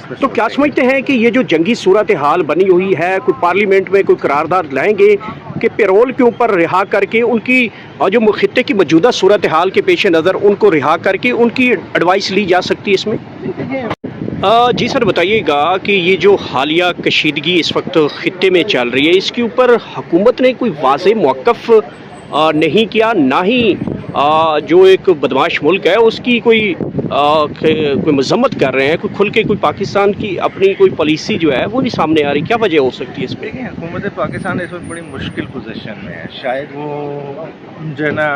चीज़ पे तो क्या समझते हैं कि ये जो जंगी सूरत हाल बनी हुई है, कोई पार्लियामेंट में कोई करारदाद लाएंगे कि पैरोल के ऊपर रिहा करके उनकी जो खित्ते की मौजूदा सूरत हाल के पेश नज़र उनको रिहा करके उनकी एडवाइस ली जा सकती है इसमें? जी सर, बताइएगा कि ये जो हालिया कशीदगी इस वक्त खित्ते में चल रही है, इसके ऊपर हुकूमत ने कोई वाज़ेह मौक़िफ़ नहीं किया, ना ही जो एक बदमाश मुल्क है उसकी कोई मजम्मत कर रहे हैं, कोई खुल के कोई पाकिस्तान की अपनी कोई पॉलिसी जो है वो नहीं सामने आ रही। क्या वजह हो सकती है इस पर? देखिए, हुकूमत पाकिस्तान इस वक्त बड़ी मुश्किल पोजीशन में है। शायद वो जो है ना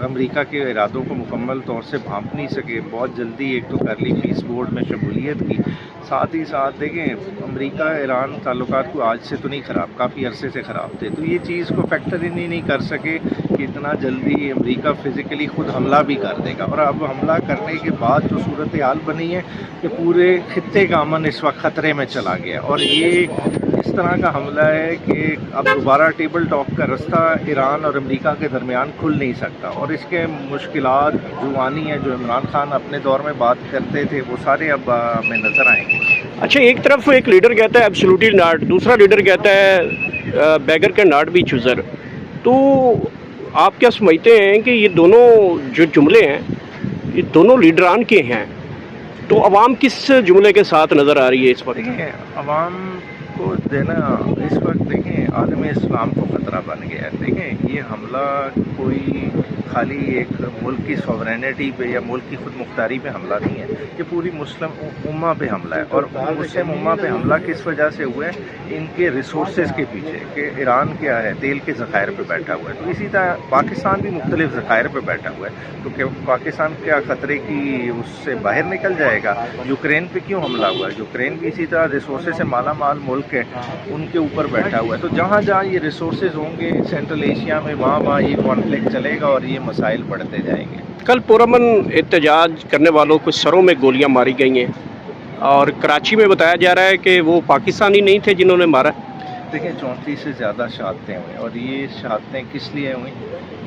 अमेरिका के इरादों को मुकम्मल तौर से भांप नहीं सके। बहुत जल्दी एक तो कर ली पीस बोर्ड में शमूलियत की, साथ ही साथ देखें अमेरिका ईरान ताल्लुकात को आज से तो नहीं ख़राब, काफ़ी अरसे से ख़राब थे, तो ये चीज़ को फैक्टर इन ही नहीं कर सके कि इतना जल्दी अमेरिका फ़िज़िकली ख़ुद हमला भी कर देगा। और अब हमला करने के बाद जो सूरत हाल बनी है कि पूरे खित्ते का अमन इस वक्त ख़तरे में चला गया, और ये इस तरह का हमला है कि अब दोबारा टेबल टॉक का रास्ता ईरान और अमेरिका के दरमियान खुल नहीं सकता, और इसके मुश्किलात जुबानी हैं जो इमरान खान अपने दौर में बात करते थे वो सारे अब हमें नज़र आएंगे। अच्छा, एक तरफ एक लीडर कहता है एब्सोल्युटली नॉट, दूसरा लीडर कहता है bagger can not be chooser. तो आप क्या समझते हैं कि ये दोनों जो जुमले हैं ये दोनों लीडरान के हैं, तो अवाम किस जुमले के साथ नज़र आ रही है इस वक्त? देखिए, अवाम को देना इस वक्त देखें आलम इस्लाम को ख़तरा बन गया है। देखें, ये हमला कोई खाली एक मुल्क की सॉवरेनिटी पे या मुल्क की खुद मुख्तारी पे हमला नहीं है, ये पूरी मुस्लिम उम्मा पे हमला है। और मुस्लिम उम्मा पे हमला किस वजह से हुआ है? इनके रिसोर्सेज के पीछे, कि ईरान क्या है, तेल के ज़खायर पे बैठा हुआ है, तो इसी तरह पाकिस्तान भी मुख्तलिफ ज़खायर पे बैठा हुआ है। तो क्या पाकिस्तान क्या ख़तरे की उससे बाहर निकल जाएगा? यूक्रेन पे क्यों हमला हुआ है? यूक्रेन भी इसी तरह रिसोर्सेज से माला माल मुल्क है, उनके ऊपर बैठा हुआ है। तो जहाँ जहाँ ये रिसोर्सेज होंगे सेंट्रल एशिया में, वहाँ ये कॉन्फ्लिक्ट चलेगा और ये मसाइल बढ़ते जाएंगे। कल पुरअमन एहतजाज करने वालों को सरों में गोलियां मारी गई हैं, और कराची में बताया जा रहा है कि वो पाकिस्तानी नहीं थे जिन्होंने मारा। देखिए, 34 से ज़्यादा शहादतें हुई, और ये शहादतें किस लिए हुई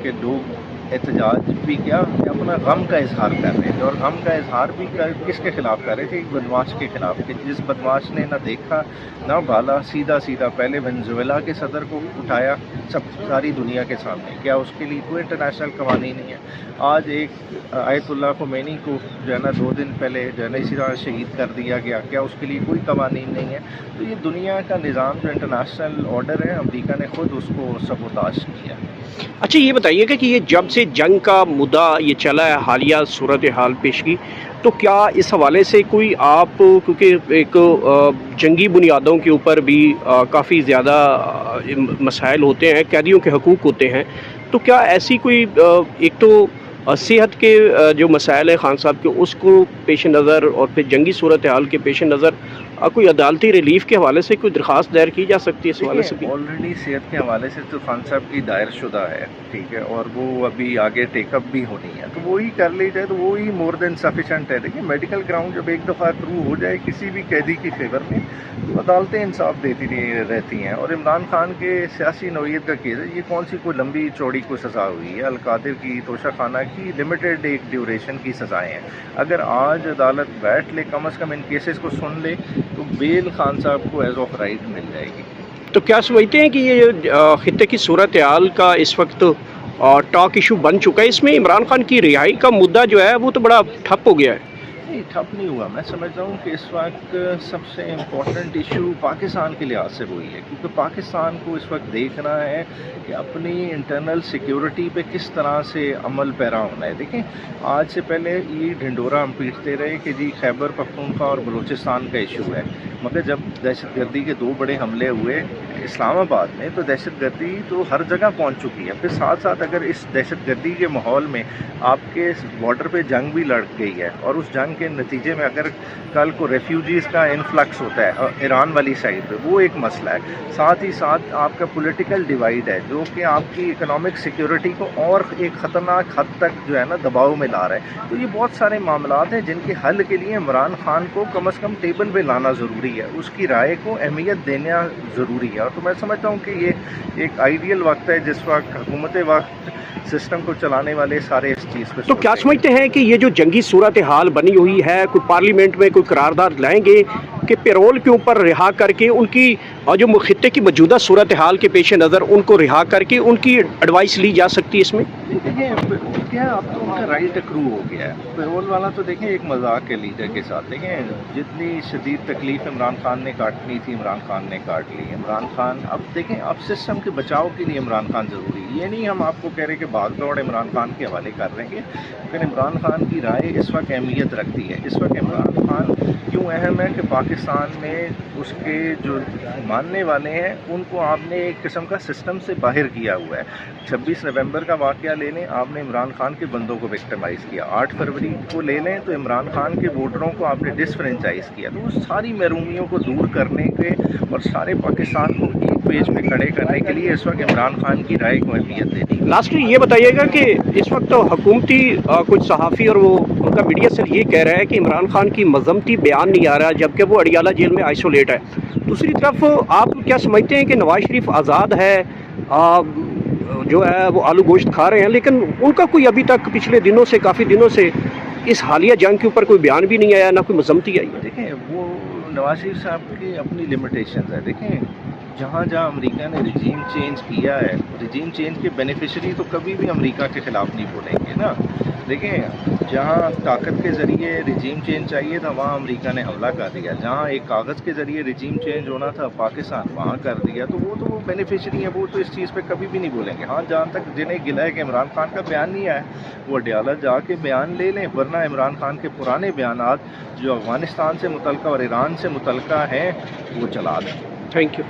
कि लोग एहतजाज भी किया कि अपना गम का इजहार कर रहे थे, और गम का इजहार भी किसके ख़िलाफ़ कर रहे थे? एक बदमाश के ख़िलाफ़, कि जिस बदमाश ने ना देखा ना भाला, सीधा सीधा पहले वेनेज़ुएला के सदर को उठाया सारी दुनिया के सामने। क्या उसके लिए कोई इंटरनेशनल कवानीन नहीं है? आज एक आयतुल्लाह ख़ुमैनी को जो है ना 2 दिन पहले जो है ना इसी तरह शहीद कर दिया गया, क्या उसके लिए कोई कवानीन नहीं है? तो ये दुनिया का निज़ाम जो इंटरनेशनल ऑर्डर है, अमेरिका ने ख़ुद उसको सबोताश किया। अच्छा, ये बताइएगा कि ये जब से जंग का मुद्दा ये चला है, हालिया सूरत हाल पेश की, तो क्या इस हवाले से कोई आप, क्योंकि एक जंगी बुनियादों के ऊपर भी काफ़ी ज़्यादा मसाइल होते हैं, कैदियों के हकूक़ होते हैं, तो क्या ऐसी कोई एक तो सेहत के जो मसाइल हैं खान साहब के, उसको पेश नज़र और फिर जंगी सूरत हाल के पेश नज़र कोई अदालती रिलीफ के हवाले से कोई दरख्वास्त दायर की जा सकती है इस हवाले से भी? ऑलरेडी सेहत के हवाले से तो खान साहब की दायर शुदा है, ठीक है, और वो अभी आगे टेकअप भी होनी है, तो वो ही कर ली जाए तो वो ही मोर देन सफिशेंट है। देखिए, मेडिकल ग्राउंड जब एक दफ़ा थ्रू हो जाए किसी भी कैदी की फेवर में, तो अदालतें इंसाफ देती रहती हैं। और इमरान खान के सियासी नौयत का केस है, ये कौन सी कोई लंबी चौड़ी कोई सज़ा हुई है? अलकादिर की, तोशा खाना की लिमिटेड एक ड्यूरेशन की सज़ाएँ हैं। अगर आज अदालत बैठ ले, कम अज़ कम इन केसेस को सुन ले, तो बेल खान साहब को एज ऑफ राइट मिल जाएगी। तो क्या समझते हैं कि ये खित्ते की सूरत हाल का इस वक्त टॉक इशू बन चुका है? इसमें इमरान खान की रिहाई का मुद्दा जो है वो तो बड़ा ठप हो गया है। नहीं, ठप नहीं हुआ। मैं समझता हूँ कि इस वक्त सबसे इम्पोर्टेंट इशू पाकिस्तान के लिहाज से वही है, क्योंकि पाकिस्तान को इस वक्त देखना है कि अपनी इंटरनल सिक्योरिटी पे किस तरह से अमल पैरा होना है। देखें, आज से पहले ये ढिंडोरा हम पीटते रहे कि जी खैबर पख्तूनख्वा और बलूचिस्तान का इशू है, मगर जब दहशतगर्दी के 2 बड़े हमले हुए इस्लामाबाद में, तो दहशतगर्दी तो हर जगह पहुंच चुकी है। फिर साथ साथ अगर इस दहशतगर्दी के माहौल में आपके बॉर्डर पे जंग भी लड़ गई है, और उस जंग के नतीजे में अगर कल को रेफ्यूजीज़ का इन्फ्लक्स होता है ईरान वाली साइड पे, वो एक मसला है। साथ ही साथ आपका पॉलिटिकल डिवाइड है जो कि आपकी इकोनॉमिक सिक्योरिटी को और एक ख़तरनाक हद तक जो है ना दबाव में ला रहा है। तो ये बहुत सारे मामलात हैं जिनके हल के लिए इमरान खान को कम अज़ कम टेबल पे लाना ज़रूरी है, उसकी राय को अहमियत देना ज़रूरी है। और तो मैं समझता हूँ कि ये एक आइडियल वक्त है जिस वक्त हुकूमत वक्त सिस्टम को चलाने वाले सारे इस चीज़ पर। तो क्या समझते हैं कि ये जो जंगी सूरत हाल बनी हुई है, कोई पार्लियामेंट में कोई करारदाद लाएंगे कि पेरोल के ऊपर रिहा करके उनकी जो खित्ते की मौजूदा सूरत हाल के पेश नज़र उनको रिहा करके उनकी एडवाइस ली जा सकती है इसमें? देखिए क्या अब तो उनका राइट अक्रू हो गया है। पेरोल वाला तो देखें एक मजाक के लीडर के साथ, देखें जितनी शदीद तकलीफ इमरान खान ने काटनी थी इमरान खान ने काट ली। इमरान खान अब देखें अब सिस्टम के बचाव के लिए इमरान खान ज़रूरी है। ये नहीं हम आपको कह रहे कि भाग दौड़ इमरान खान के हवाले कर रहे हैं, लेकिन इमरान खान की राय इस वक्त अहमियत रखती है। इस वक्त इमरान खान क्यों अहम है कि पाकिस्तान में उसके जो मानने वाले हैं उनको आपने एक किस्म का सिस्टम से बाहर किया हुआ है। 26 नवंबर का वाक़या ले लें, आपने इमरान खान के बंदों को विक्टिमाइज़ किया। 8 फरवरी को ले लें तो इमरान खान के वोटरों को आपने डिसफ्रेंचाइज़ किया। तो उस सारी महरूमियों को दूर करने के और सारे पाकिस्तान को एक पेज पे खड़े करने के लिए इस वक्त इमरान खान की राय को अहमियत देनी है। लास्टली ये बताइएगा कि इस वक्त तो हुकूमती कुछ सहाफ़ी और वो उनका मीडिया सेल ये कह रहा है कि इमरान खान की मज़म्मती बयान नहीं आ रहा जबकि वो अडियाला जेल में आइसोलेट है। दूसरी तरफ आप क्या समझते हैं कि नवाज शरीफ आज़ाद है, जो है वो आलू गोश्त खा रहे हैं, लेकिन उनका कोई अभी तक पिछले दिनों से काफ़ी दिनों से इस हालिया जंग के ऊपर कोई बयान भी नहीं आया, ना कोई मज़म्मती आई है? देखें वो नवाज शरीफ साहब की अपनी लिमिटेशंस है। देखें जहाँ जहाँ अमेरिका ने रिजीम चेंज किया है, रिजीम चेंज के बेनिफिशरी तो कभी भी अमेरिका के ख़िलाफ़ नहीं बोलेंगे ना। देखें जहाँ ताकत के ज़रिए रिजीम चेंज चाहिए था वहाँ अमेरिका ने हमला कर दिया, जहाँ एक कागज़ के ज़रिए रिजीम चेंज होना था पाकिस्तान वहाँ कर दिया। तो वो बेनिफिशरी है, वो तो इस चीज़ पे कभी भी नहीं बोलेंगे। हाँ जहाँ तक जिन्हें गिला है कि इमरान खान का बयान नहीं आया वो अडियाला जाके बयान ले लें, वरना इमरान खान के पुराने बयानात जो अफ़गानिस्तान से मुतल्लिक़ और ईरान से मुतल्लिक़ हैं वो चला दें। Thank you.